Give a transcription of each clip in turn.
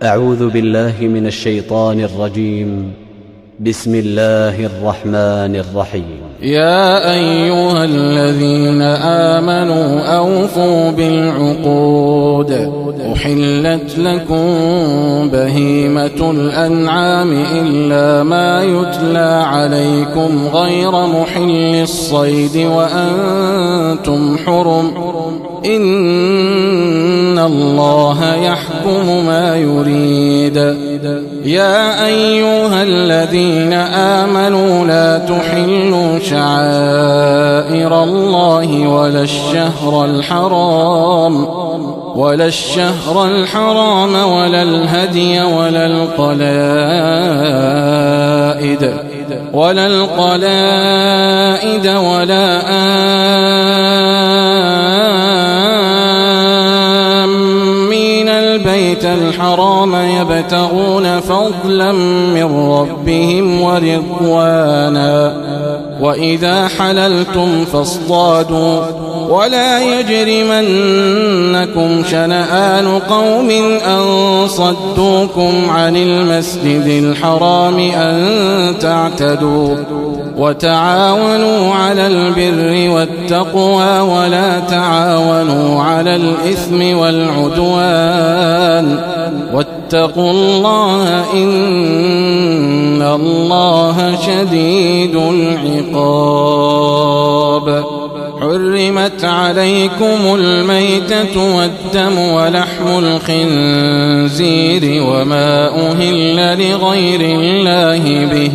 أعوذ بالله من الشيطان الرجيم. بسم الله الرحمن الرحيم. يا أيها الذين آمنوا أوفوا بالعقود. أحلت لكم بهيمة الأنعام إلا ما يتلى عليكم غير محل الصيد وأنتم حرم. إن الله يحكم ما يريد. يا أيها الذين آمنوا لا تحلوا شعائر الله ولا الشهر الحرام ولا الهدي ولا القلائد ولا آمين البيت الحرام يبتغون فضلا من ربهم ورضوانا. وإذا حللتم فاصطادوا ولا يجرمنكم شنآن قوم أن صدوكم عن المسجد الحرام أن تعتدوا. وتعاونوا على البر والتقوى ولا تعاونوا على الإثم والعدوان. واتقوا الله إن الله شديد العقاب. حرمت عليكم الميتة والدم ولحم الخنزير وما أهل لغير الله به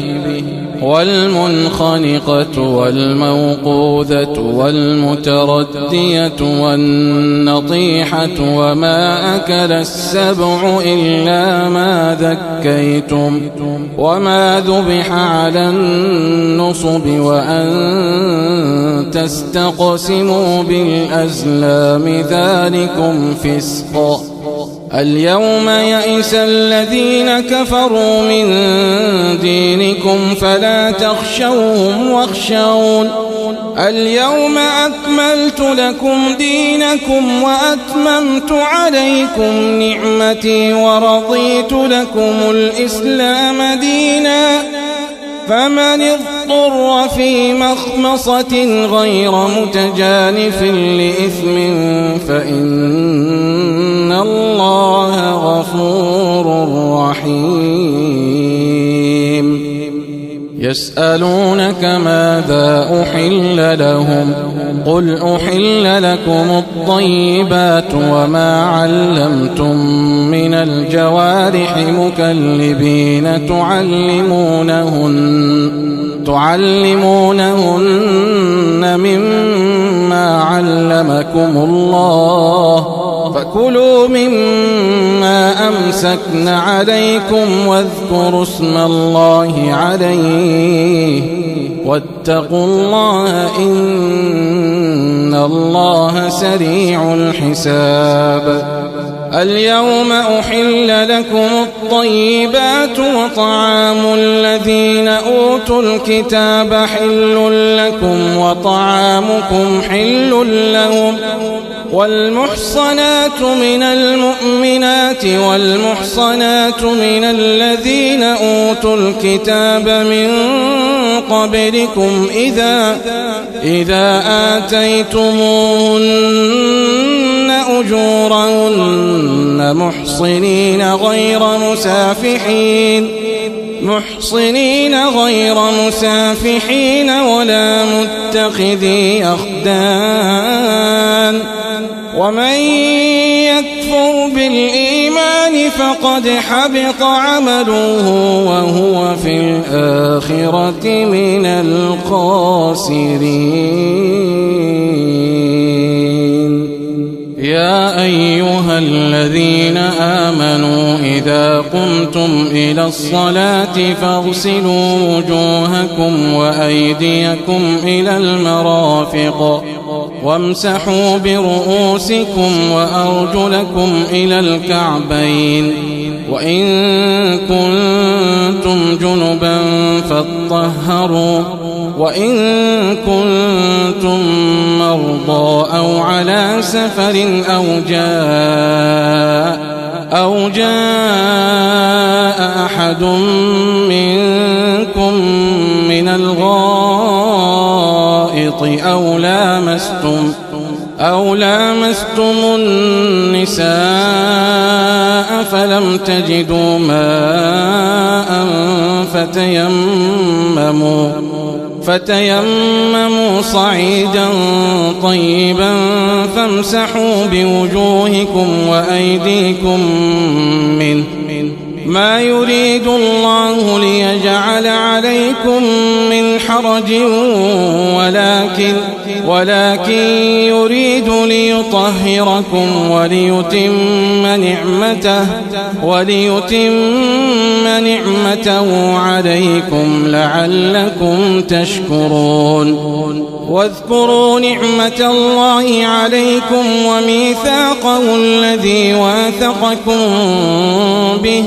والمنخنقة والموقوذة والمتردية والنطيحة وما أكل السبع إلا ما ذكيتم وما ذبح على النصب وأن تستقسموا بالأزلام ذلكم فسق. اليوم يئس الذين كفروا من دينكم فلا تخشوهم واخشون. اليوم أكملت لكم دينكم وأتممت عليكم نعمتي ورضيت لكم الإسلام دينا. فمن اضطر في مخمصة غير متجانف لإثم فإن الله غفور رحيم. يسألونك ماذا أحل لهم قل أحل لكم الطيبات وما علمتم من الجوارح مكلبين تعلمونهن مما علمكم الله فكلوا مما أمسكن عليكم واذكروا اسم الله عليه واتقوا الله إن الله سريع الحساب. اليوم أحل لكم الطيبات وطعام الذين أوتوا الكتاب حل لكم وطعامكم حل لهم. والمحصنات من المؤمنات والمحصنات من الذين أوتوا الكتاب من قبلكم إذا آتيتموهن أجورهن محصنين غير مسافحين ولا متخذي أخدان. ومن يكفر بالإيمان فقد حبط عمله وهو في الآخرة من الخاسرين. يا أيها الذين آمنوا إذا قمتم إلى الصلاة فاغسلوا وجوهكم وأيديكم إلى المرافق وامسحوا برؤوسكم وأرجلكم إلى الكعبين. وإن كنتم جنبا فاطهروا وإن كنتم مرضى أو على سفر أو جاء أحد منكم من الغائط أو لامستم النساء فلم تجدوا ماء فتيمموا صعيدا طيبا فامسحوا بوجوهكم وأيديكم منه ما يريد الله ليجعل عليكم من حرج ولكن يريد ليطهركم وليتم نعمته عليكم لعلكم تشكرون واذكروا نعمة الله عليكم وميثاقه الذي واثقكم به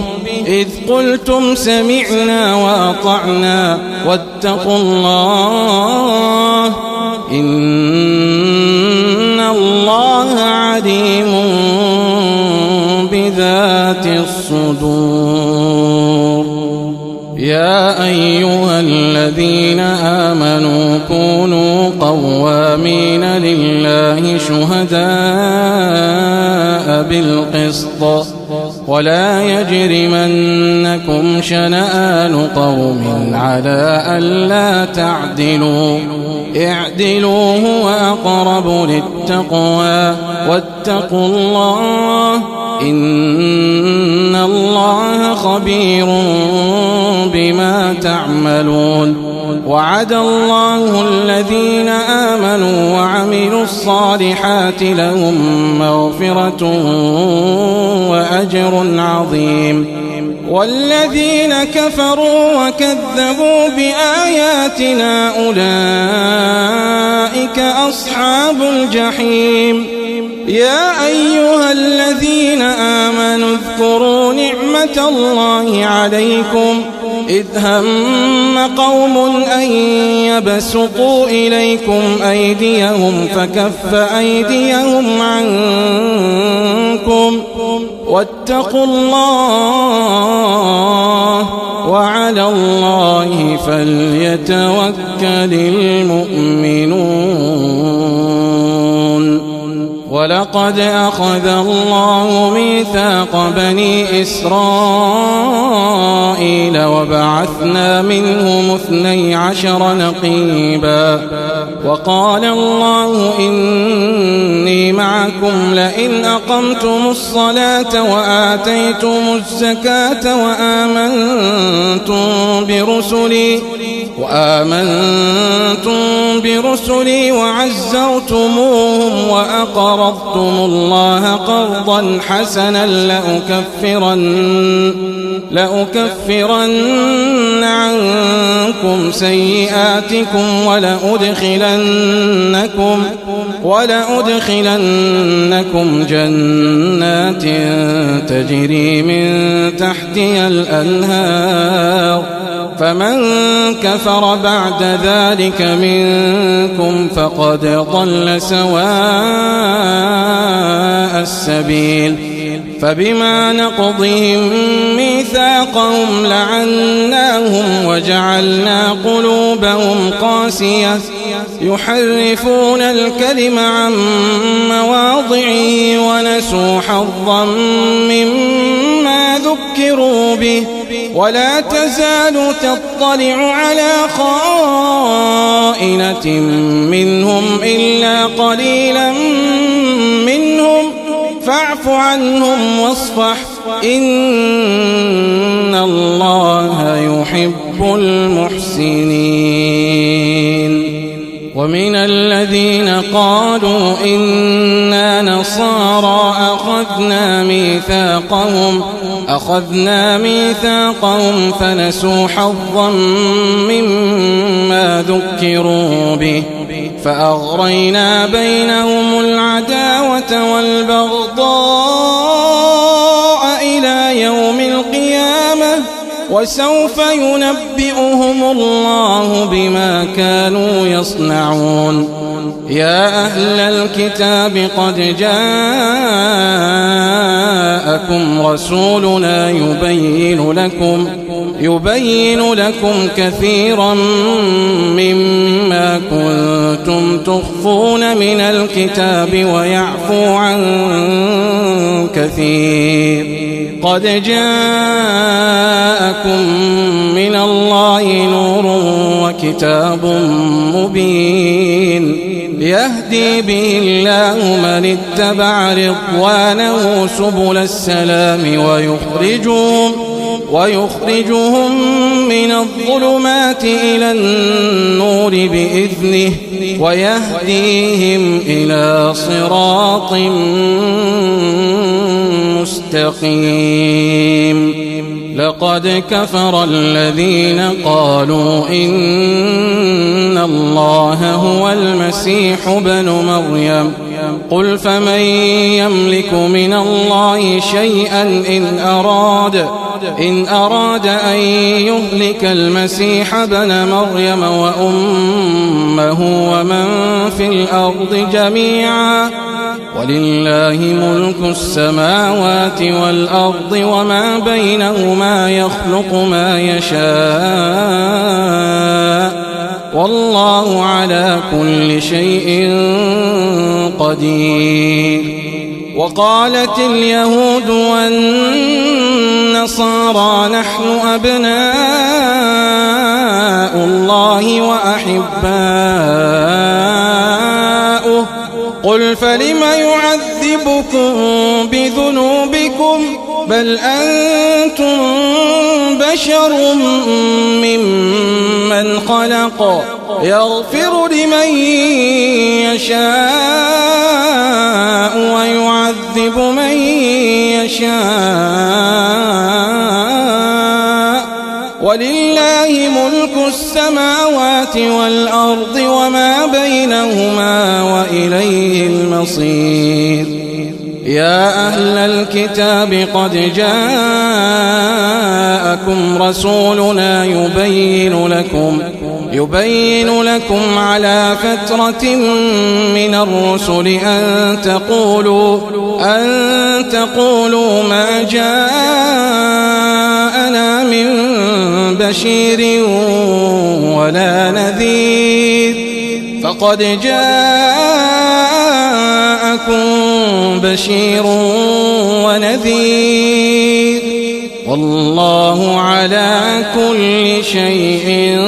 إذ قلتم سمعنا وأطعنا واتقوا الله إن الله عليم بذات الصدور. يا أيها الذين آمنوا كونوا قوامين لله شهداء بالقسط ولا يجرمنكم شنآن قوم على ألا تعدلوا اعدلوا هو أقرب للتقوى واتقوا الله إن الله خبير بما تعملون. وعد الله الذين آمنوا وعملوا الصالحات لهم مغفرة وأجر عظيم والذين كفروا وكذبوا بآياتنا أولئك أصحاب الجحيم. يا أيها الذين آمنوا اذكروا نعمة الله عليكم إذ هم قوم أن يبسطوا إليكم أيديهم فكف أيديهم عنكم واتقوا الله وعلى الله فليتوكل المؤمنون. ولقد أخذ الله ميثاق بني إسرائيل وبعثنا منهم 12 نقيبا وقال الله إني معكم لئن أقمتم الصلاة وآتيتم الزكاة وآمنتم برسلي وعزرتموهم وأقرضتم الله قرضا حسنا لأكفرن عنكم سيئاتكم ولأدخلنكم جنات تجري من تحتها الأنهار فمن كفر بعد ذلك منكم فقد ضل سواء السبيل. فبما نقضهم ميثاقهم لعناهم وجعلنا قلوبهم قاسية يحرفون الكلم عن مواضعه ونسوا حظا مما ذكروا به ولا تزال تطلع على خائنة منهم إلا قليلا منهم فاعف عنهم واصفح إن الله يحب المحسنين. ومن الذين قالوا إنا نصارى أخذنا ميثاقهم فنسوا حظا مما ذكروا به فأغرينا بينهم العداوة والبغضاء إلى يوم القيامة وسوف ينبئهم الله بما كانوا يصنعون. يا أهل الكتاب قد جاءكم رسولنا يبين لكم كثيرا مما كنتم تخفون من الكتاب ويعفو عن كثير. قد جاءكم من الله نور وكتاب مبين يهدي به الله من اتبع رضوانه سبل السلام ويخرجهم من الظلمات إلى النور بإذنه ويهديهم إلى صراط مستقيم. لقد كفر الذين قالوا إن الله هو المسيح ابن مريم قل فمن يملك من الله شيئا إن أراد أن يهلك المسيح ابن مريم وأمه ومن في الأرض جميعا ولله ملك السماوات والأرض وما بينهما يخلق ما يشاء والله على كل شيء قدير. وقالت اليهود والنصارى نحن أبناء الله وأحباؤه قل فلم يعذبكم بذنوبكم بل أنتم بشر ممن خلق يغفر لمن يشاء ويعذب من يشاء ولله ملك السماوات والأرض وما بينهما وإليه المصير. يا أهل الكتاب قد جاءكم رسولنا يبين لكم على فترة من الرسل أن تقولوا ما جاءنا من بشير ولا نذير فقد جاءكم بشير ونذير والله على كل شيء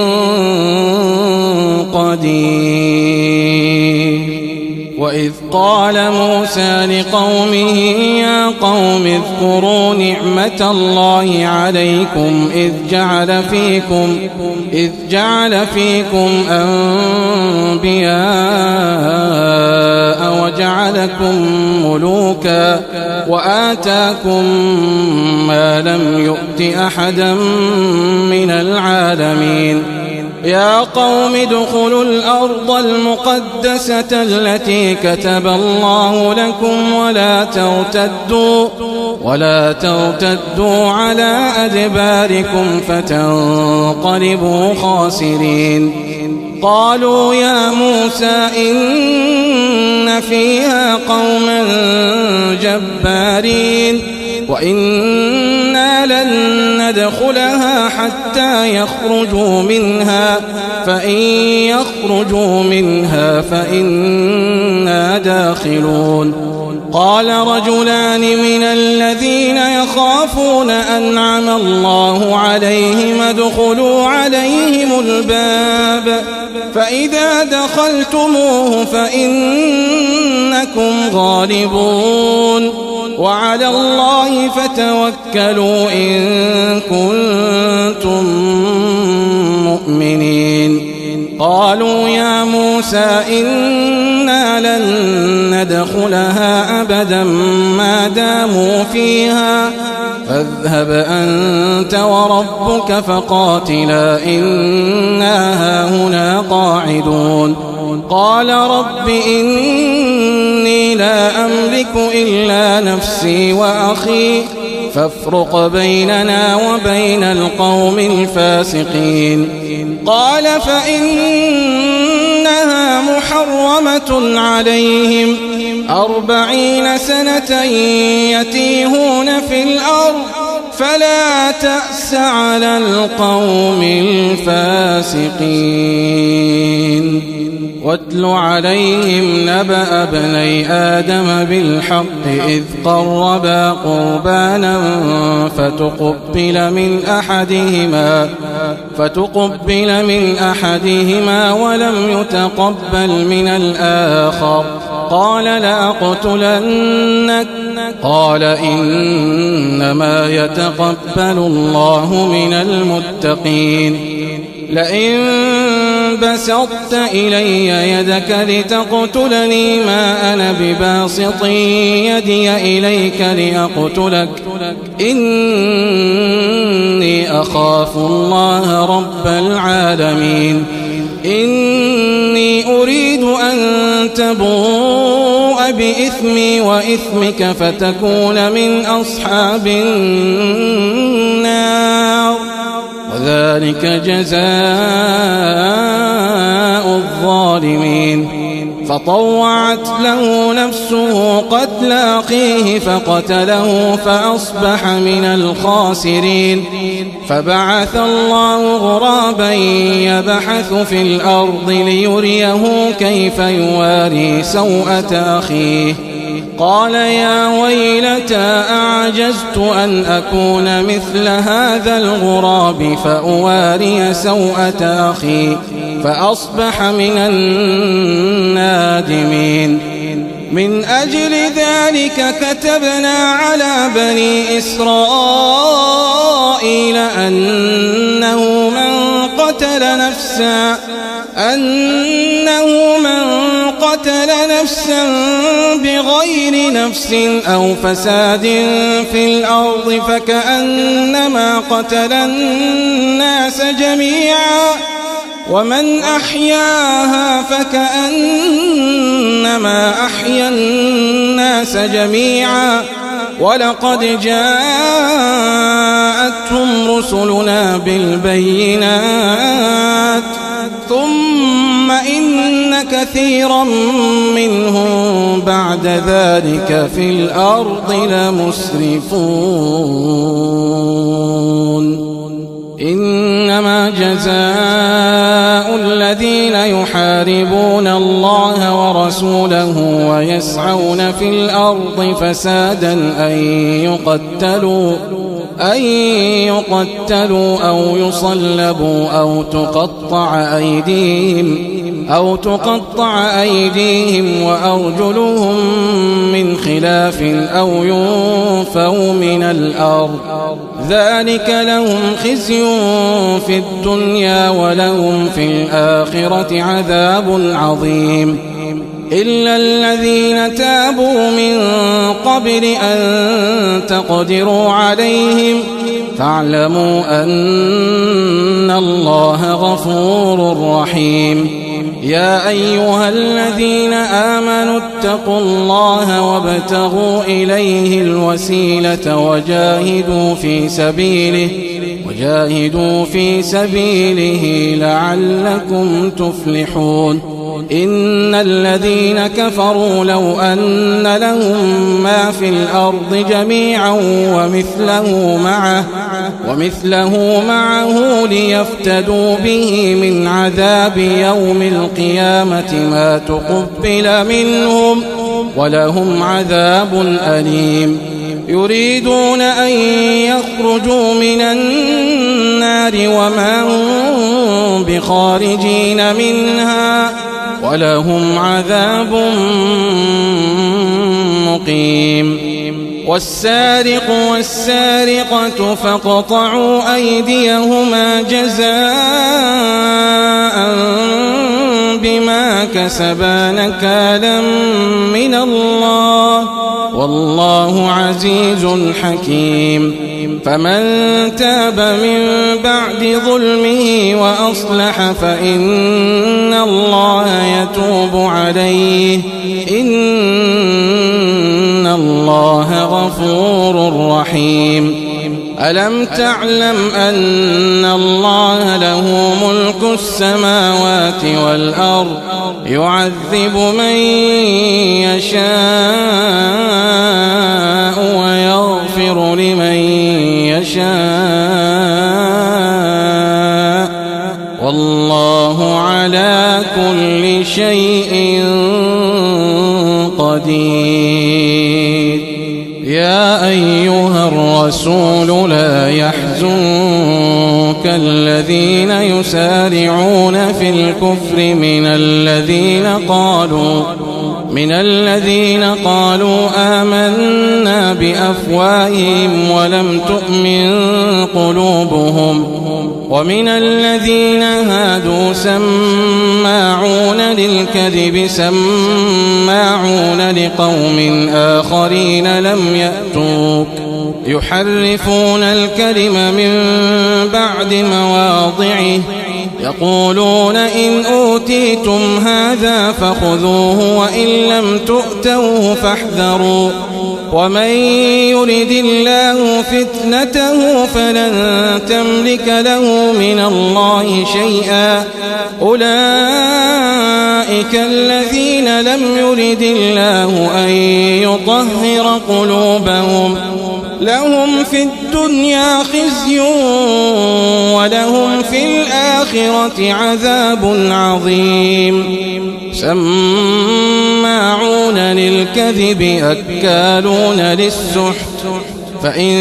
قدير. وإذ قال موسى لقومه يا قوم اذكروا نعمة الله عليكم إذ جعل فيكم أنبياء وجعلكم ملوكا وآتاكم ما لم يؤت أحدا من العالمين. يا قوم ادخلوا الأرض المقدسة التي كتب الله لكم ولا ترتدوا على أدباركم فتنقلبوا خاسرين. قالوا يا موسى إن فيها قوما جبارين وإنا لن ندخلها حتى يخرجوا منها فإن يخرجوا منها فإنا داخلون. قال رجلان من الذين يخافون أنعم الله عليهم ادخلوا عليهم الباب فإذا دخلتموه فإنكم غالبون وعلى الله فتوكلوا إن كنتم مؤمنين. قالوا يا موسى إنا لن ندخلها أبدا ما داموا فيها فاذهب أنت وربك فقاتلا إنا هاهنا قاعدون. قال رب إني لا أملك إلا نفسي وأخي فافرق بيننا وبين القوم الفاسقين. قال فإنها محرمة عليهم 40 سنة يتيهون في الأرض فلا تأس على القوم الفاسقين. واتل عليهم نبأ ابني آدم بالحق إذ قربا قربانا فتقبل من أحدهما ولم يتقبل من الآخر قال لأقتلنك قال إنما يتقبل الله من المتقين. لئن بسطت إلي يدك لتقتلني ما أنا بباسط يدي إليك لأقتلك إني أخاف الله رب العالمين. إني أريد أن تبوء بإثمي وإثمك فتكون من أصحاب النار وذلك جزاء الظالمين. فطوعت له نفسه قتل أخيه فقتله فأصبح من الخاسرين. فبعث الله غرابا يبحث في الأرض ليريه كيف يواري سوءة أخيه قال يا ويلتى أعجزت أن أكون مثل هذا الغراب فأواري سوءة أخي فأصبح من النادمين. من أجل ذلك كتبنا على بني إسرائيل أنه من قتل نفسا بغير نفس أو فساد في الأرض فكأنما قتل الناس جميعا ومن أحياها فكأنما أحيا الناس جميعا ولقد جاءتهم رسلنا بالبينات ثم إن كثيرا منهم بعد ذلك في الأرض لمسرفون. إنما جزاء الذين يحاربون الله ورسوله ويسعون في الأرض فسادا أن يقتلوا أو يصلبوا أو تقطع أيديهم وأرجلهم من خلاف أو ينفوا من الأرض ذلك لهم خزي في الدنيا ولهم في الآخرة عذاب عظيم. إلا الذين تابوا من قبل أن تقدروا عليهم فاعلموا أن الله غفور رحيم. يا أيها الذين آمنوا اتقوا الله وابتغوا إليه الوسيلة وجاهدوا في سبيله لعلكم تفلحون. إن الذين كفروا لو أن لهم ما في الأرض جميعا ومثله معه ليفتدوا به من عذاب يوم القيامة ما تقبل منهم ولهم عذاب أليم. يريدون أن يخرجوا من النار وما هم بخارجين منها ولهم عذاب مقيم. والسارق والسارقة فاقطعوا أيديهما جزاء بما كسبا نكالا من الله والله عزيز حكيم. فمن تاب من بعد ظلمه وأصلح فإن الله يتوب عليه إن الله غفور الرحيم ألم تعلم أن الله له ملك السماوات والأرض يعذب من يشاء ويغفر لمن يشاء والله على كل شيء قدير يا أيها الرسول لا يحزنك الذين يسارعون في الكفر من الذين قالوا آمنا بأفواههم ولم تؤمن قلوبهم ومن الذين هادوا سماعون للكذب سماعون لقوم آخرين لم يأتوك يحرفون الكلم من بعد مواضعه يقولون إن أوتيتم هذا فخذوه وإن لم تؤتوه فاحذروا ومن يرد الله فتنته فلن تملك له من الله شيئا أولئك الذين لم يرد الله أن يطهر قلوبهم لهم في الدنيا خزي ولهم في الآخرة عذاب عظيم سماعون للكذب أكالون للسحت فإن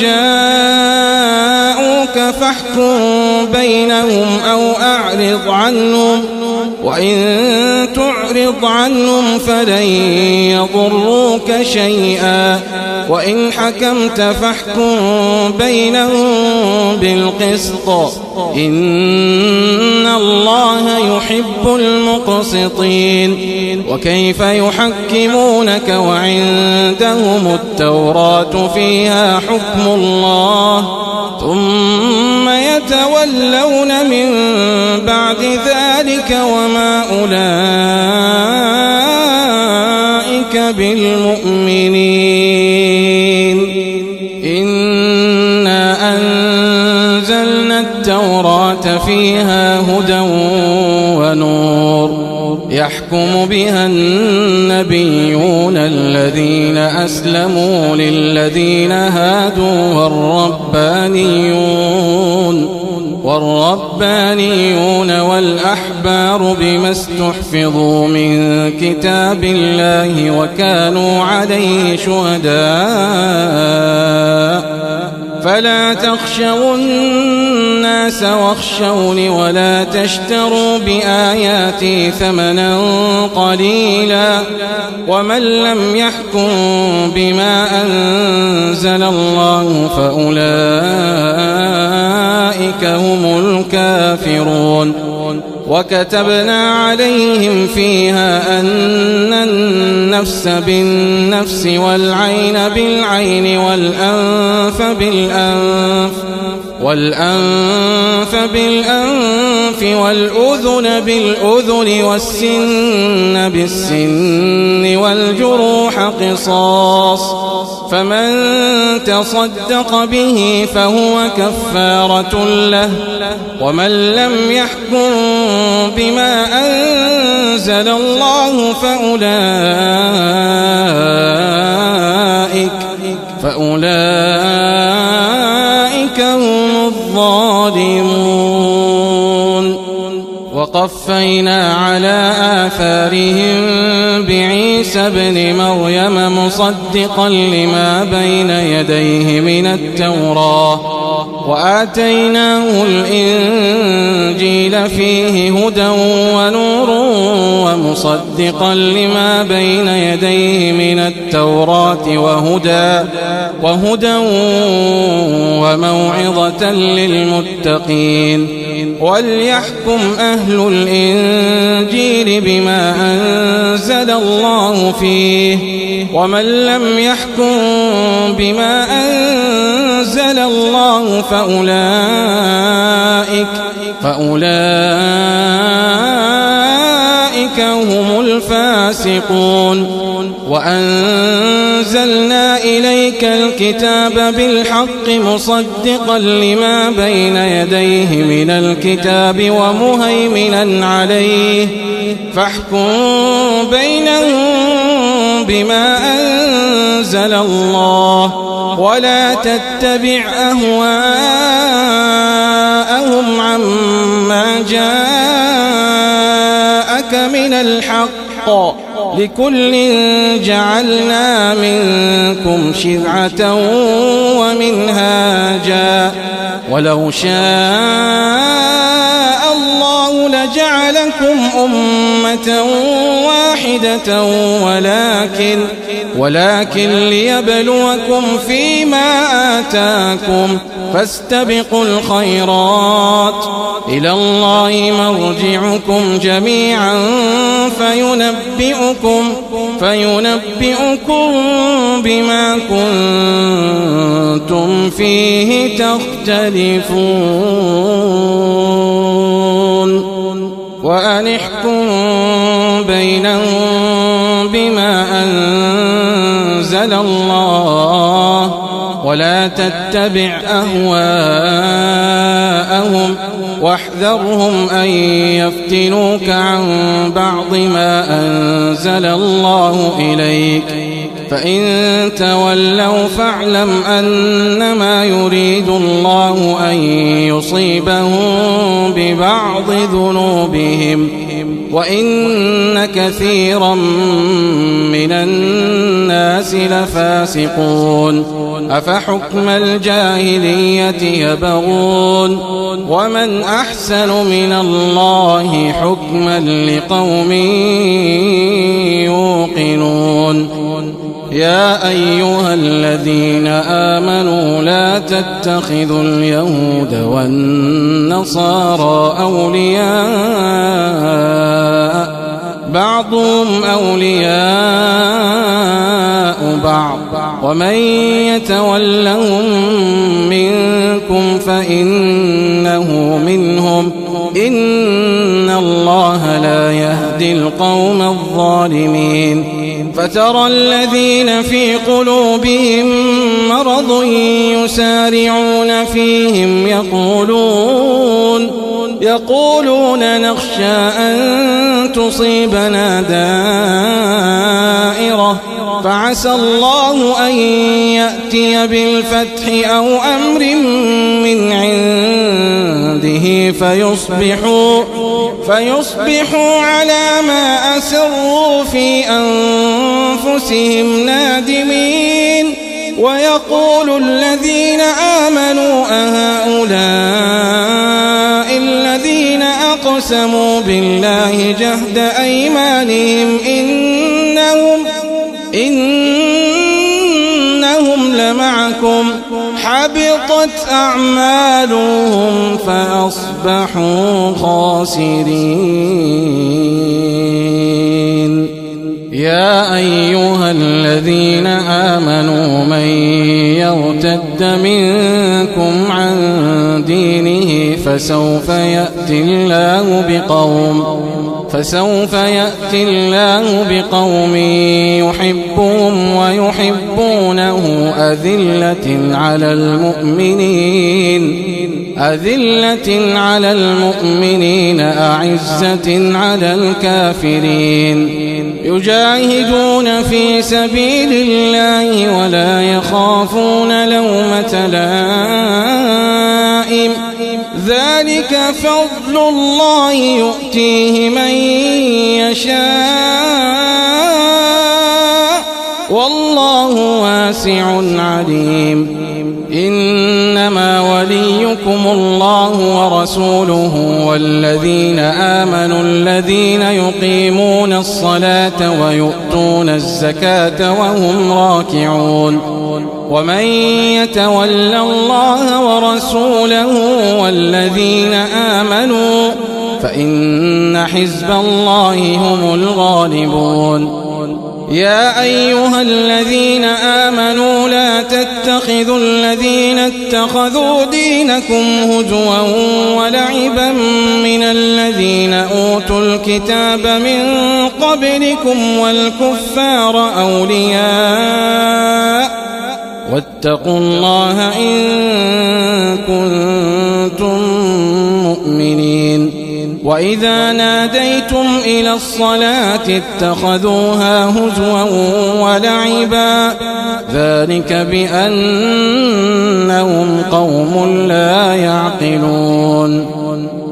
جاءوك فاحكم بينهم أو أعرض عنهم وإن تعرض عنهم فلن يضروك شيئا وإن حكمت فاحكم بينهم بالقسط إن الله يحب المقسطين وكيف يحكمونك وعندهم التوراة فيها حكم الله ثم يتولون من بعد ذلك وما أولئك بالمؤمنين إنا أنزلنا التوراة فيها هدى ونور يحكم بها النبيون الذين أسلموا للذين هادوا والربانيون والأحبار بما استحفظوا من كتاب الله وكانوا عليه شهداء فلا تخشوا الناس واخشوني ولا تشتروا بآياتي ثمنا قليلا ومن لم يحكم بما أنزل الله فأولئك هم الكافرون وكتبنا عليهم فيها أن النفس بالنفس والعين بالعين والأنف بالأنف والأذن بالأذن والسن بالسن والجروح قصاص فمن تصدق به فهو كفارة له ومن لم يحكم بما أنزل الله فأولئك هم الظالمون وقفينا على آثارهم بعيسى ابن مريم مصدقا لما بين يديه من التوراة وآتيناه الإنجيل فيه هدى ونور ومصدقا لما بين يديه من التوراة وهدى وموعظة للمتقين وليحكم أهل الإنجيل بما أنزل الله فيه ومن لم يحكم بما أنزل الله فأولئك هم الفاسقون وأنزلنا إليك إليك الكتاب بالحق مصدقا لما بين يديه من الكتاب ومهيمنا عليه فاحكم بينهم بما أنزل الله ولا تتبع أهواءهم عما جاءك من الحق لكل جعلنا منكم شرعة ومنهاجا ولو شاء الله لجعلكم أمة واحدة ولكن ليبلوكم فيما آتاكم فاستبقوا الخيرات إلى الله مرجعكم جميعا فينبئكم بما كنتم فيه تختلفون وأن احكم بينهم بما أنزل الله ولا تتبع أهواءهم واحذرهم أن يفتنوك عن بعض ما أنزل الله إليك فإن تولوا فاعلم أنما يريد الله أن يصيبهم ببعض ذنوبهم وإن كثيرا من الناس لفاسقون أفحكم الجاهلية يبغون ومن أحسن من الله حكما لقوم يوقنون يا أيها الذين آمنوا لا تتخذوا اليهود والنصارى أولياء بعضهم أولياء بعض ومن يتولهم منكم فإنه منهم إن الله لا يهدي القوم الظالمين فترى الذين في قلوبهم مرض يسارعون فيهم يقولون نخشى أن تصيبنا دائرة فعسى الله أن يأتي بالفتح أو أمر من عنده فيصبحوا على ما أسروا في أنفسهم نادمين ويقول الذين آمنوا أهؤلاء الذين أقسموا بالله جهد أيمانهم إنهم لمعكم حبطت أعمالهم فأصبحوا خاسرين يا أيها الذين آمنوا من يرتد منكم عن دينه فسوف يأتي الله بقوم يحبهم ويحبونه أذلة على المؤمنين أعزة على الكافرين يجاهدون في سبيل الله ولا يخافون لومة لائم ذلك فضل الله يؤتيه من يشاء والله واسع عليم إنما وليكم الله ورسوله والذين آمنوا الذين يقيمون الصلاة ويؤتون الزكاة وهم راكعون ومن يتول الله ورسوله والذين آمنوا فإن حزب الله هم الغالبون يا أيها الذين آمنوا لا تتخذوا الذين اتخذوا دينكم هزوا ولعبا من الذين أوتوا الكتاب من قبلكم والكفار أولياء واتقوا الله إن كنتم مؤمنين وإذا ناديتم إلى الصلاة اتخذوها هزوا ولعبا ذلك بأنهم قوم لا يعقلون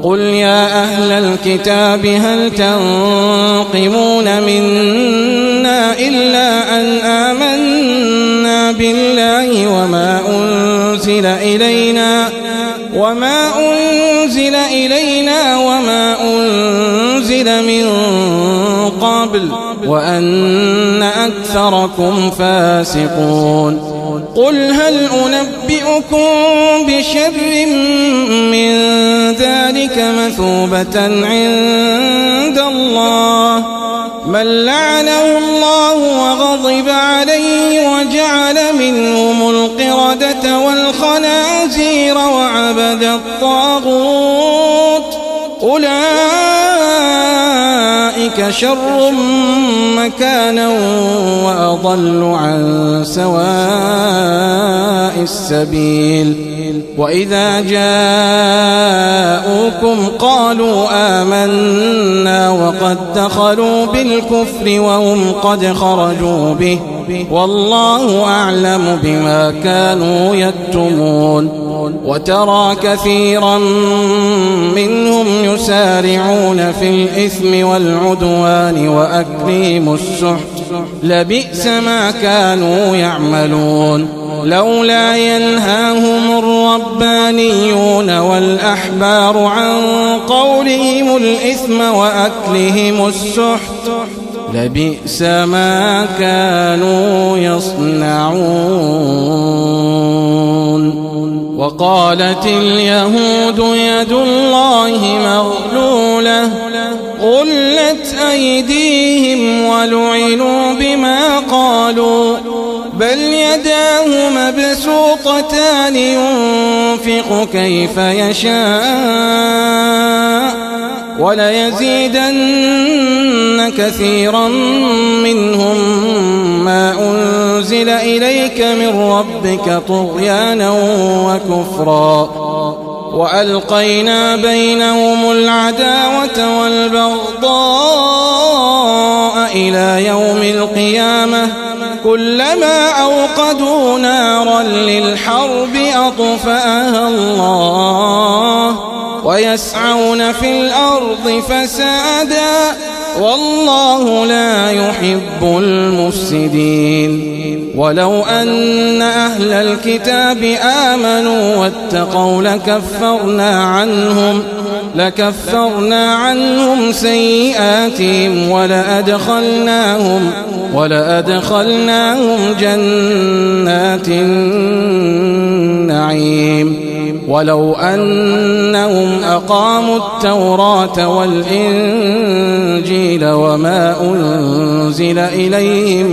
قل يا أهل الكتاب هل تنقمون منا إلا أن آمنا بالله وما أنزل إلينا وما أنزل من قبل وأن أكثركم فاسقون قل هل أنبئكم بشر من ذلك مثوبة عند الله من لعنه الله وغضب عليه وجعل منهم القردة والخنازير وعبد الطاغوت أولئك شر مكانا وأضل عن سواء السبيل وإذا جاءوكم قالوا آمنا وقد دخلوا بالكفر وهم قد خرجوا به والله أعلم بما كانوا يكتمون وترى كثيرا منهم يسارعون في الإثم والعدوان وأكلهم السحت لبئس ما كانوا يعملون لولا ينهاهم الربانيون والأحبار عن قولهم الإثم وأكلهم السحت لبئس ما كانوا يصنعون وقالت اليهود يد الله مغلولة غلت أيديهم ولعنوا بما قالوا بل يداه مبسوطتان ينفق كيف يشاء وليزيدن كثيرا منهم ما أنزل إليك من ربك طغيانا وكفرا وألقينا بينهم العداوة والبغضاء إلى يوم القيامة كلما أوقدوا نارا للحرب أطفأها الله ويسعون في الأرض فسادا والله لا يحب المفسدين ولو أن أهل الكتاب آمنوا واتقوا لكفرنا عنهم سيئاتهم ولأدخلناهم جنات النعيم ولو أنهم أقاموا التوراة والإنجيل وما أنزل إليهم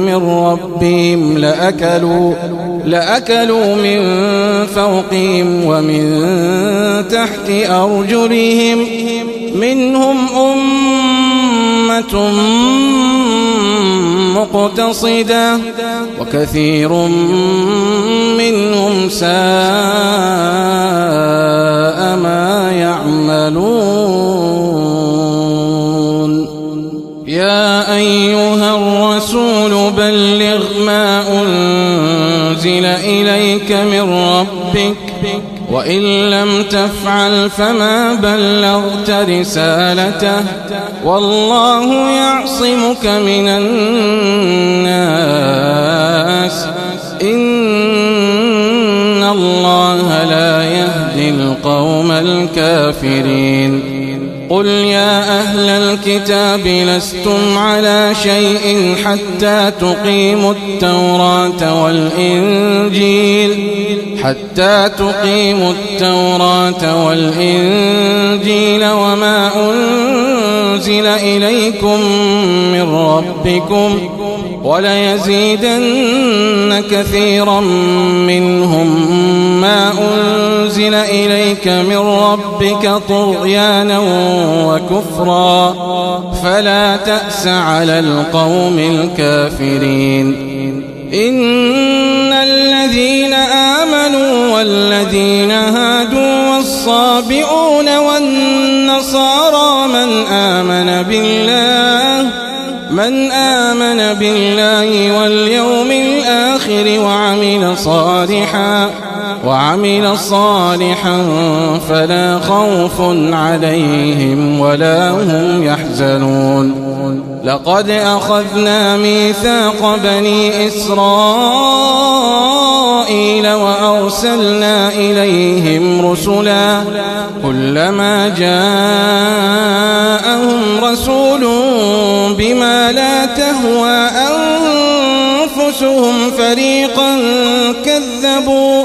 من ربهم لأكلوا من فوقهم ومن تحت أرجلهم منهم أمة مقتصدة وكثير منهم ساء ما يعملون يا أيها الرسول بلغ ما أنزل إليك من ربك وإن لم تفعل فما بلغت رسالته والله يعصمك من الناس إن الله لا يهدي القوم الكافرين قل يا أهل الكتاب لستم على شيء حتى تقيموا التوراة والإنجيل وما أنزل إليكم من ربكم وليزيدن كثيرا منهم ما أنزل إليك من ربك طغيانا وكفرا فلا تأس على القوم الكافرين إن الذين آمنوا والذين هادوا والصابئون والنصارى من آمن بالله واليوم الآخر وعمل صالحا فلا خوف عليهم ولا هم يحزنون. لقد أخذنا ميثاق بني إسرائيل وأرسلنا إليهم رسلا كلما جاءهم رسول بما لا تهوى أنفسهم فريقا كذبوا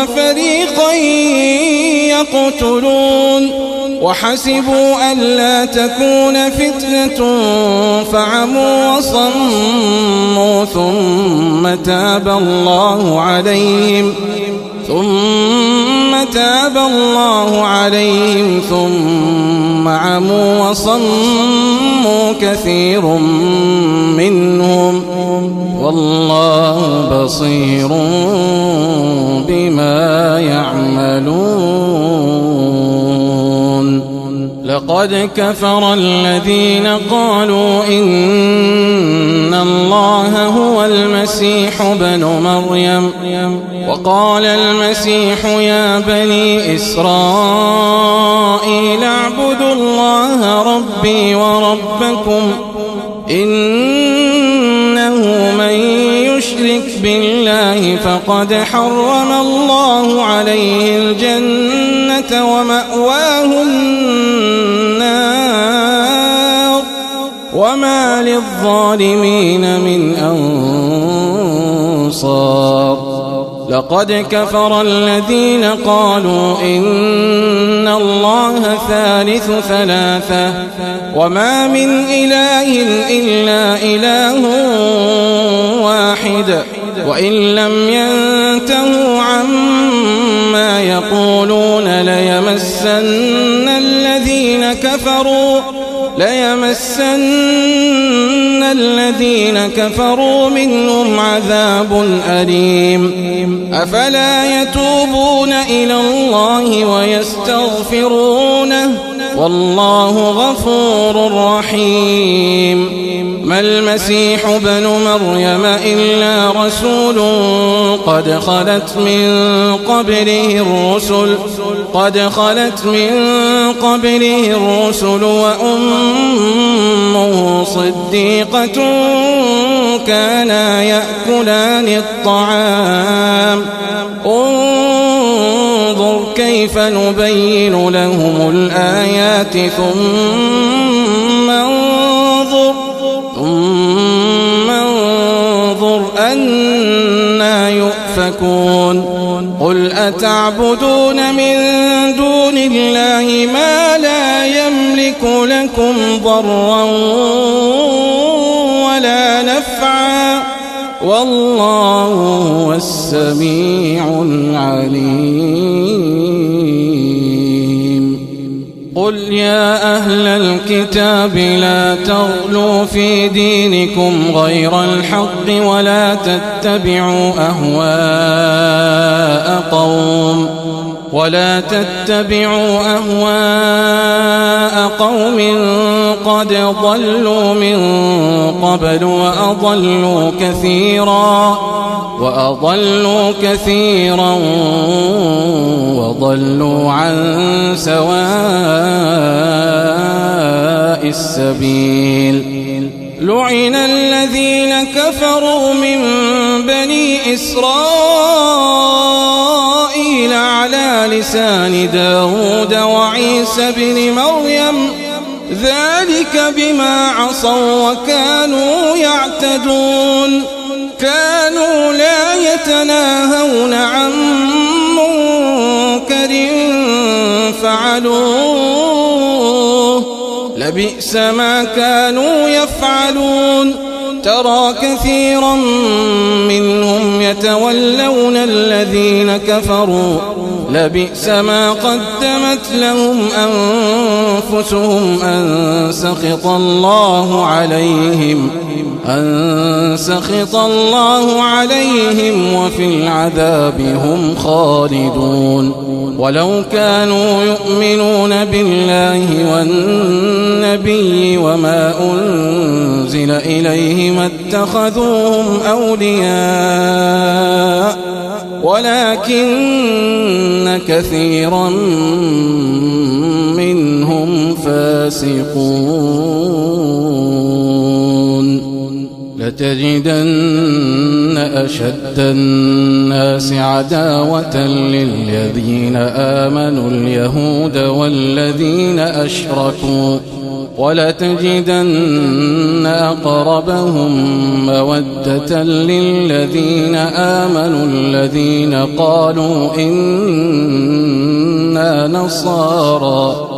وفريقا يقتلون وحسبوا ألا تكون فتنة فعموا وصموا ثم تاب الله عليهم ثم عموا وصموا كثير منهم والله بصير بما يعملون. لقد كفر الذين قالوا إن الله هو المسيح ابن مريم وقال المسيح يا بني إسرائيل اعبدوا الله ربي وربكم إنه من يشرك بالله فقد حرم الله عليه الجنة ومأواه النار وما للظالمين من أنصار. لقد كفر الذين قالوا إن الله ثالث ثلاثة وما من إله إلا إله واحد وإن لم ينتهوا عما يقولون ليمسن الذين كفروا منهم عذاب أليم. أفلا يتوبون إلى الله ويستغفرونه والله غفور رحيم. ما المسيح ابن مريم إلا رسول قد خلت من قبله الرسل وأمه صديقة كانا يأكلان الطعام انظر كيف نبين لهم الآيات ثم انظر أنى يؤفكون. قل أتعبدون من دون الله ما لا يملك لكم ضرا ولا نفعا والله هو السميع العليم. قل يا أهل الكتاب لا تغلوا في دينكم غير الحق ولا تتبعوا أهواء قوم قد ضلوا من قبل وأضلوا كثيرا وضلوا عن سواء السبيل. لعن الذين كفروا من بني إسرائيل على لسان داود وعيسى بن مريم ذلك بما عصوا وكانوا يعتدون. كانوا لا يتناهون عن منكر فعلوه لبئس ما كانوا يفعلون. ترى كثيرا منهم يتولون الذين كفروا لبئس ما قدمت لهم أنفسهم أن سخط الله عليهم وفي العذاب هم خالدون ولو كانوا يؤمنون بالله والنبي وما أنزل إليه ما اتخذوهم أولياء ولكن كثيرا منهم فاسقون لتجدن أشد الناس عداوة للذين آمنوا اليهود والذين أشركوا ولتجدن أقربهم مودة للذين آمنوا الذين قالوا إنا نصارى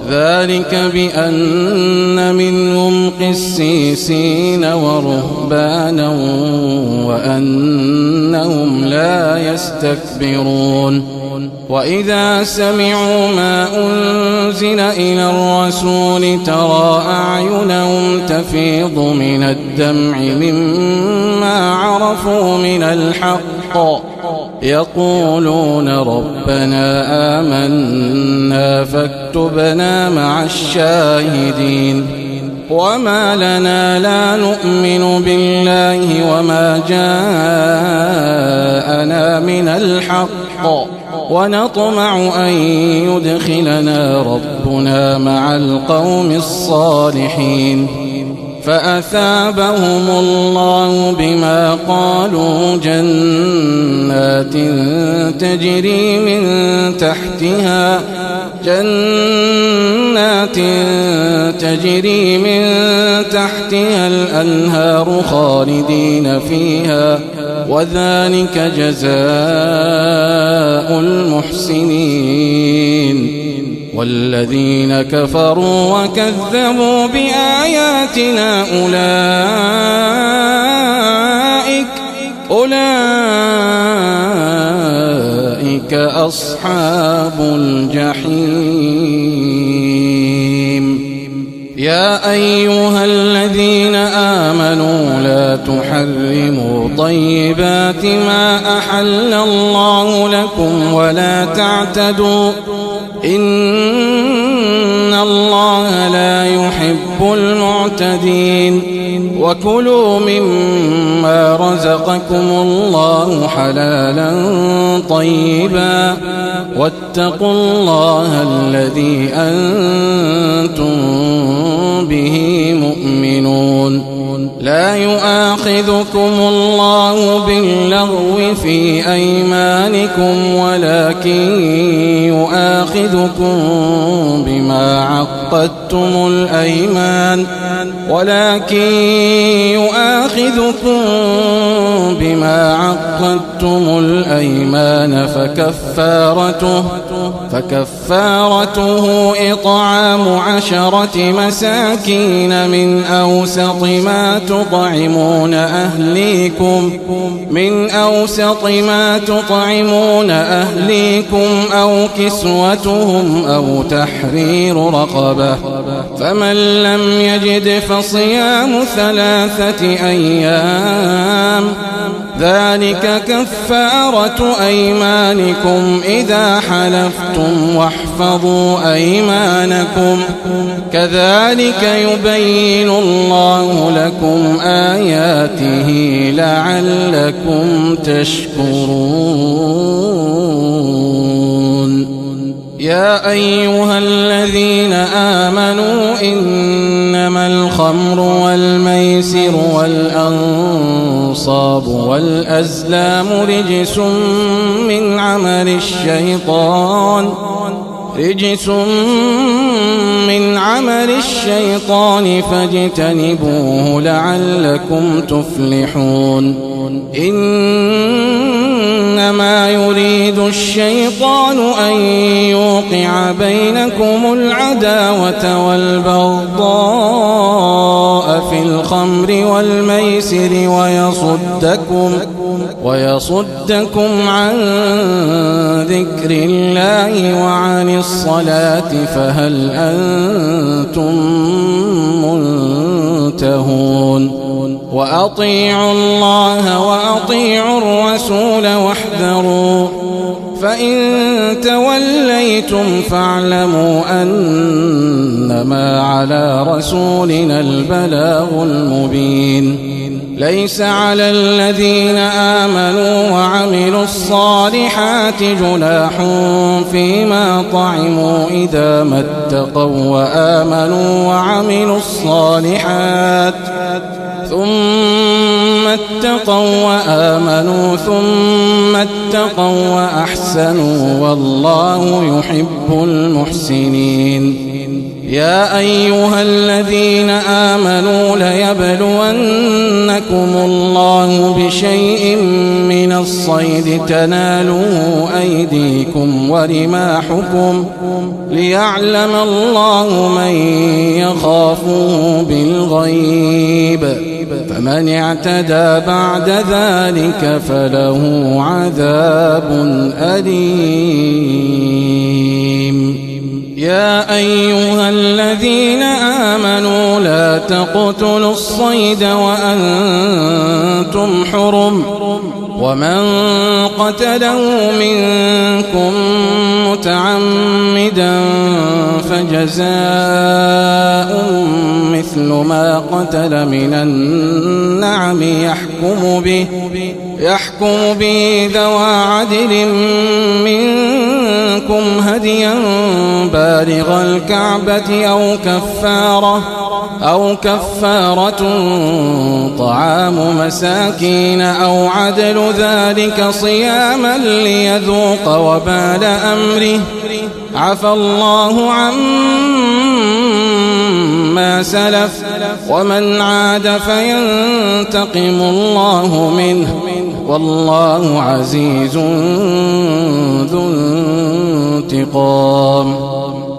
ذلك بأن منهم قسيسين ورهبانا وأنهم لا يستكبرون وإذا سمعوا ما أنزل إلى الرسول ترى أعينهم تفيض من الدمع مما عرفوا من الحق يقولون ربنا آمنا فاكتبنا مع الشاهدين وما لنا لا نؤمن بالله وما جاءنا من الحق ونطمع أن يدخلنا ربنا مع القوم الصالحين فأثابهم الله بما قالوا جنات تجري من تحتها الأنهار خالدين فيها وذلك جزاء المحسنين والذين كفروا وكذبوا بآياتنا أولئك أصحاب الجحيم يا أيها الذين آمنوا لا تحرموا طيبات ما أحل الله لكم ولا تعتدوا إن الله لا يحب المعتدين وكلوا مما رزقكم الله حلالا طيبا واتقوا الله الذي أنتم به مؤمنون لا يؤاخذكم الله باللغو في أيمانكم ولكن يؤاخذكم بما عقدتم الأيمان فكفارته إطعام 10 مساكين من أوسط ما تطعمون أهليكم أو كسوتهم أو تحرير رقبة فمن لم يجد فصيام 3 أيام ذلك كفارة أيمانكم إذا حلفتم واحفظوا أيمانكم كذلك يبين الله لكم آياته لعلكم تشكرون يا أيها الذين آمنوا إنما الخمر والميسر والأنصاب والأزلام رجس من عمل الشيطان فاجتنبوه لعلكم تفلحون إنما يريد الشيطان أن يوقع بينكم العداوة والبغضاء في الخمر والميسر والميسر ويصدكم عن ذكر الله وعن الصلاة فهل أنتم منتهون وأطيعوا الله وأطيعوا الرسول واحذروا فإن توليتم فاعلموا أنما على رسولنا البلاغ المبين ليس على الذين آمنوا وعملوا الصالحات جناح فيما طعموا إذا ما اتقوا وآمنوا وعملوا الصالحات ثم اتقوا وآمنوا ثم اتقوا وأحسنوا والله يحب المحسنين يا أيها الذين آمنوا ليبلونكم الله بشيء من الصيد تناله أيديكم ورماحكم ليعلم الله من يخافه بالغيب فمن اعتدى بعد ذلك فله عذاب أليم يا أيها الذين آمنوا لا تقتلوا الصيد وأنتم حرم ومن قتله منكم متعمدا فجزاء مثل ما قتل من النعم يحكم به ذوى عدل منكم هديا بالغ الكعبة أو كفارة طعام مساكين أو عدل ذلك صياما ليذوق وبال أمره عفى الله عما سلف ومن عاد فينتقم الله منه والله عزيز ذو انتقام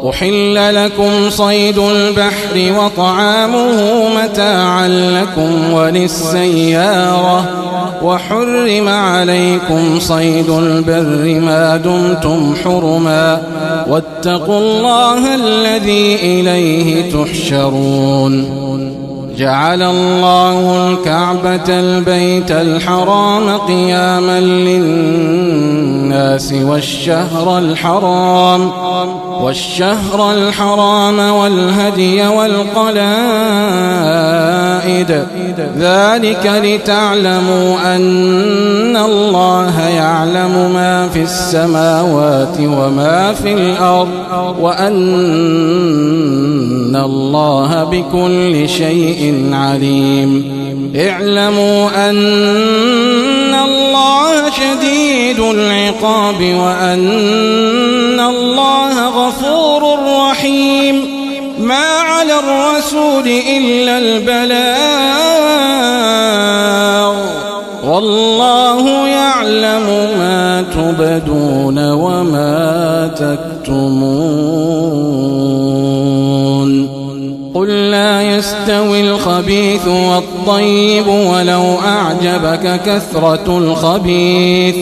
أحل لكم صيد البحر وطعامه متاعا لكم وللسيارة وحرم عليكم صيد البر ما دمتم حرما واتقوا الله الذي إليه تحشرون جعل الله الكعبة البيت الحرام قياما للناس والشهر الحرام والهدي والقلائد ذلك لتعلموا أن الله يعلم ما في السماوات وما في الأرض وأن الله بكل شيء عليم اعلموا أن الله شديد العقاب وأن الله غفور رحيم ما على الرسول إلا البلاغ والله يعلم ما تبدون وما تكتمون قل لا يستوي الخبيث والطيب ولو أعجبك كثرة الخبيث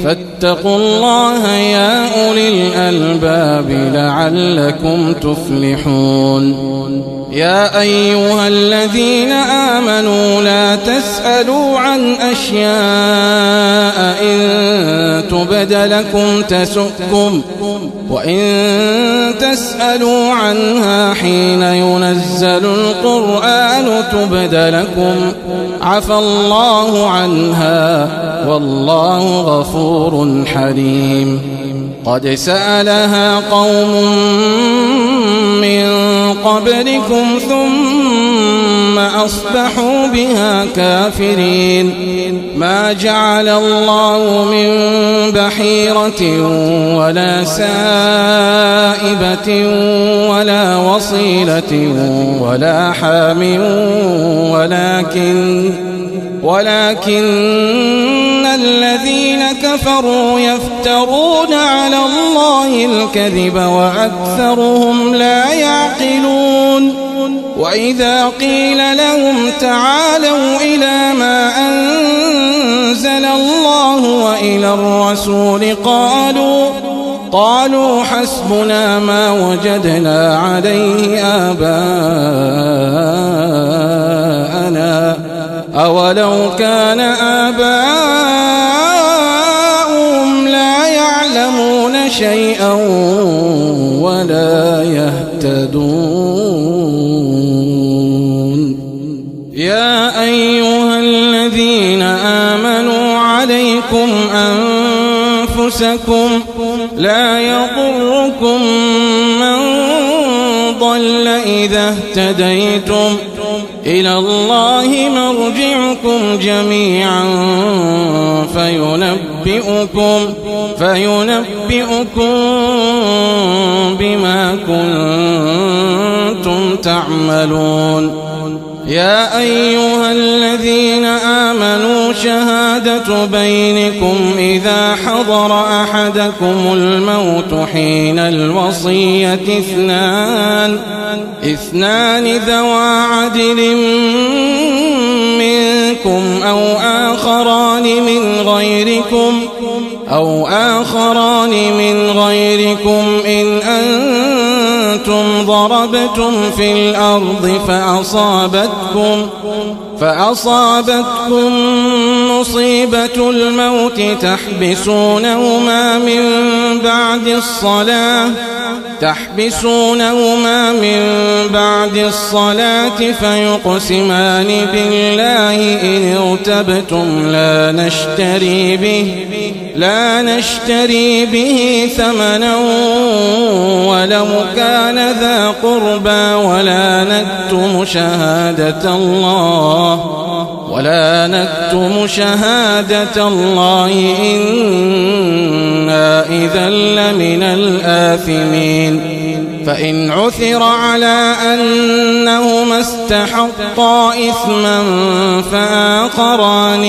فاتقوا الله يا أولي الألباب لعلكم تفلحون يا أيها الذين آمنوا لا تسألوا عن أشياء إن تبد لكم تسؤكم وإن تسألوا عنها حين ينزل القرآن تبد لكم عفى الله عنها والله غفور حليم قد سألها قوم من قبلكم ثم أصبحوا بها كافرين ما جعل الله من بحيرة ولا سائبة ولا وصيلة ولا حام ولكن الذين كفروا يفترون على الله الكذب وأكثرهم لا يعقلون وإذا قيل لهم تعالوا إلى ما أنزل الله وإلى الرسول قالوا حسبنا ما وجدنا عليه آباءنا أولو كان آباؤهم لا يعلمون شيئا ولا يهتدون يا أيها الذين آمنوا عليكم أنفسكم لا يضركم من ضل إذا اهتديتم إلى الله مرجعكم جميعا فينبئكم بما كنتم تعملون يا أيها الذين آمنوا شهادة بينكم إذا حضر أحدكم الموت حين الوصية اثنان ذوى عدل منكم أو آخران من غيركم إن أنتم ضربتم في الأرض فأصابتكم مصيبة الموت تحبسونهما من بعد الصلاة فيقسمان بالله إن ارتبتم لا نشتري به ثمنا ولو كان ذا قربى ولا نكتم شهادة الله إنا إذا لمن الآثمين فإن عثر على أنهما استحقا إثما فآخران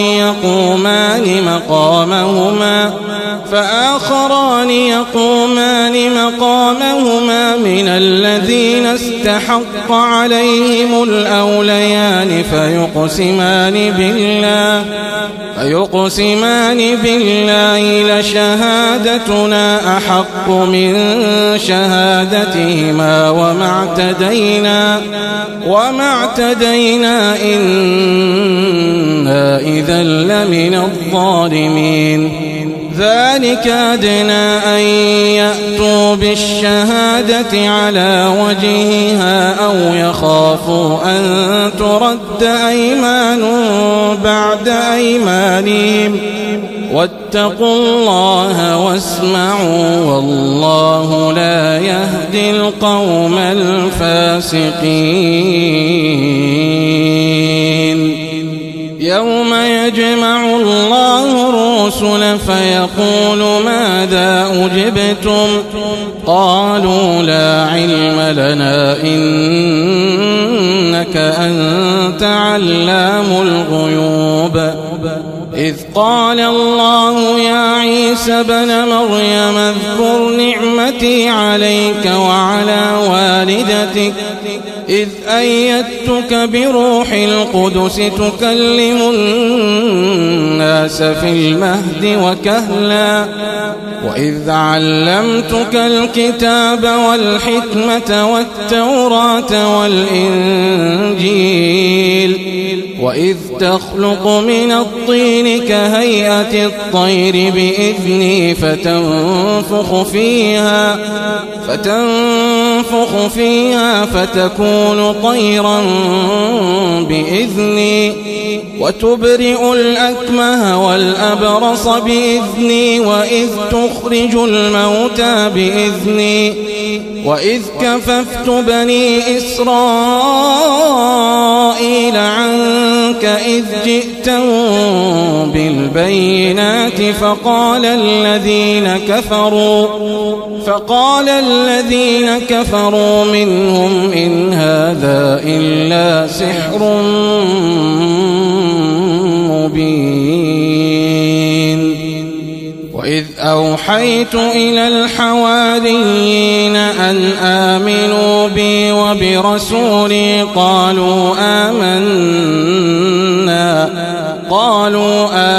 يقومان مقامهما من الذين استحق عليهم الأوليان فيقسمان بالله لشهادتنا أحق من شهادتهما وما اعتدينا إنا إذا لمن الظالمين ذلك أدنى أن يأتوا بالشهادة على وجهها أو يخافوا أن ترد أيمان بعد أيمانهم واتقوا الله واسمعوا والله لا يهدي القوم الفاسقين يوم يجمع الله الرسل فيقول ماذا أجبتم قالوا لا علم لنا إنك أنت علام الغيوب إذ قال الله يا عيسى ابن مريم اذكر نعمتي عليك وعلى والدتك إذ أيدتك بروح القدس تكلم الناس في المهد وكهلا وإذ علمتك الكتاب والحكمة والتوراة والإنجيل وإذ تخلق من الطين كهيئة الطير بإذني فتنفخ فيها فتكون طيرا بإذني وتبرئ الأكمه والأبرص بإذني وإذ تخرج الموتى بإذني وإذ كففت بني إسرائيل عنك عنك إذ جئتهم بالبينات فقال الذين كفروا منهم إن هذا إلا سحر مبين. وإذ أوحيت إلى الحواريين أن آمنوا بي وبرسولي قالوا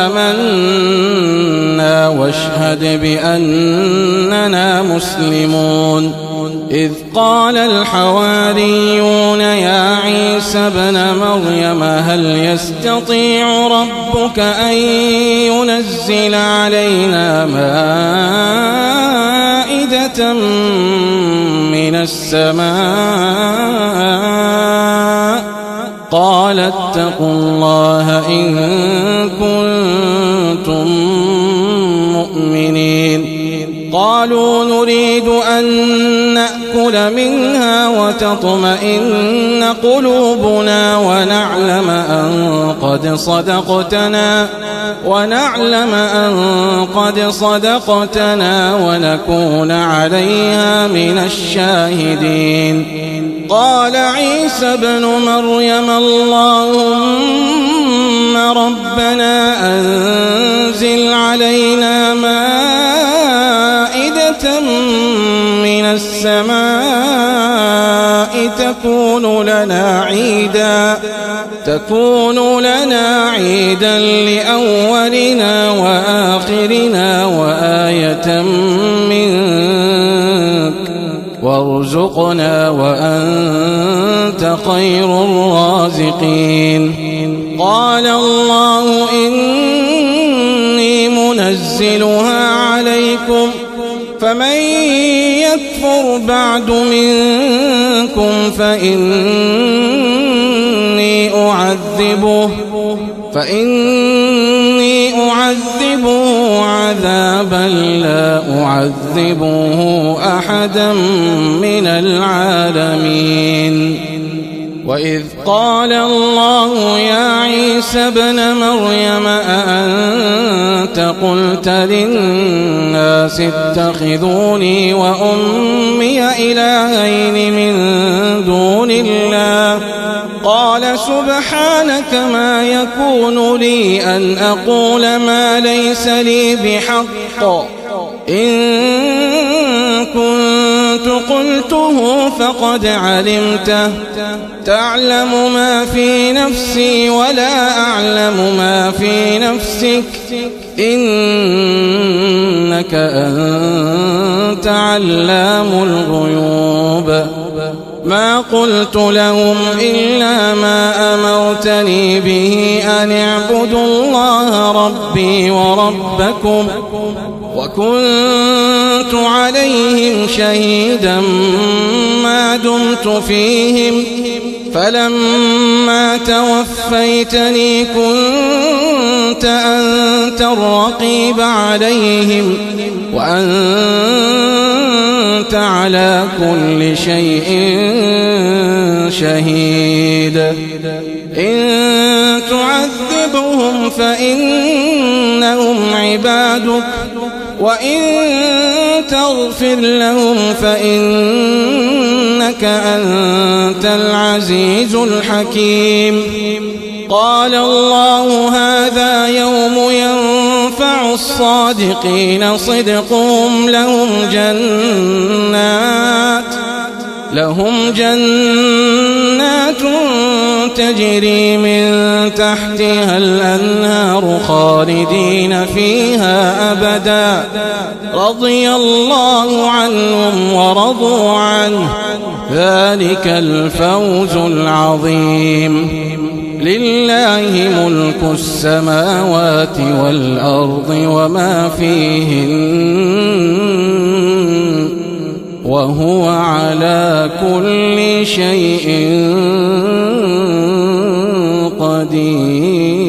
آمنا واشهد بأننا مسلمون. إذ قال الحواريون يا عيسى ابن مريم هل يستطيع ربك أن ينزل علينا مائدة من السماء قال اتقوا الله إن كنتم مؤمنين. قالوا نريد أن نأكل منها وتطمئن قلوبنا ونعلم أن قد صدقتنا ونكون عليها من الشاهدين. قال عيسى ابن مريم اللهم ربنا أنزل علينا مائدة من السماء تكون لنا عيدا لأولنا وآخرنا وآية منك وارزقنا وأنت خير الرازقين. قال الله إني منزلها عليكم فمن يكفر بعد منكم فإني أعذبه عذابا لا أعذبه أحدا من العالمين. وإذ قال الله يا عيسى ابن مريم أأنت قلت للناس اتخذوني وأمي إلهين من دون الله قال سبحانك ما يكون لي أن أقول ما ليس لي بحق إن كنت قلته فقد علمته تعلم ما في نفسي ولا أعلم ما في نفسك إنك أنت علام الغيوب. ما قلت لهم إلا ما أمرتني به أن اعبدوا الله ربي وربكم وكنت عليهم شهيدا ما دمت فيهم فلما توفيتني كنت أنت الرقيب عليهم وأنت على كل شيء شهيد. إن تعذبهم فإنهم عبادك وإن تغفر لهم فإنك أنت العزيز الحكيم. قال الله هذا يوم ينفع الصادقين صدقهم لهم جنات تجري من تحتها الأنهار خالدين فيها أبدا رضي الله عنهم ورضوا عنه ذلك الفوز العظيم. لله ملك السماوات والأرض وما فيهن وهو على كل شيء قدير.